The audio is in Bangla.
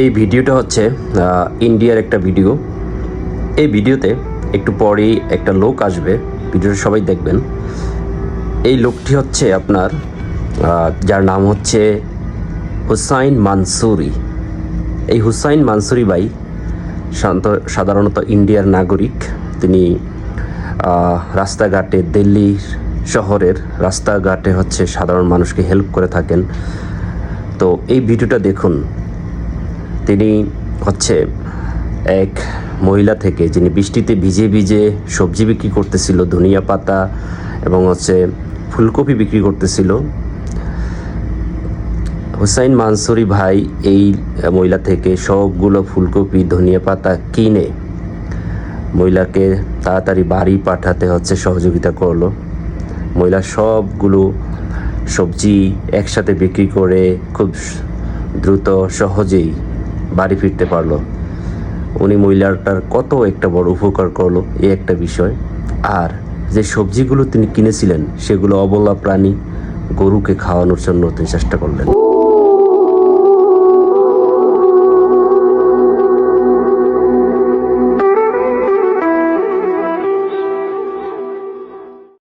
এই ভিডিওটা হচ্ছে ইন্ডিয়ার একটা ভিডিও। এই ভিডিওতে একটু পরেই একটা লোক আসবে, ভিডিওটা সবাই দেখবেন। এই লোকটি হচ্ছে আপনার যার নাম হচ্ছে হুসাইন মানসুরি। এই হুসাইন মানসুরি ভাই সাধারণত ইন্ডিয়ার নাগরিক। তিনি রাস্তাঘাটে, দিল্লি শহরের রাস্তাঘাটে হচ্ছে সাধারণ মানুষকে হেল্প করে থাকেন। তো এই ভিডিওটা দেখুন। তিনি হচ্ছে এক মহিলা থেকে, যিনি বৃষ্টিতে ভিজে ভিজে সবজি বিক্রি করতেছিল, ধনিয়া পাতা এবং হচ্ছে ফুলকপি বিক্রি করতেছিল। হুসাইন মানসুরি ভাই এই মহিলা থেকে সবগুলো ফুলকপি, ধনিয়া পাতা কিনে মহিলাকে তাড়াতাড়ি বাড়ি পাঠাতে হচ্ছে সহযোগিতা করলো। মহিলা সবগুলো সবজি একসাথে বিক্রি করে খুব দ্রুত সহজেই বাড়ি ফিরতে পারলো। উনি মহিলাটার কত একটা বড় উপকার করলো, এই একটা বিষয়। আর যে সবজিগুলো তিনি কিনেছিলেন সেগুলো অবলা প্রাণী গরুকে খাওয়ানোর জন্য তিনি চেষ্টা করলেন।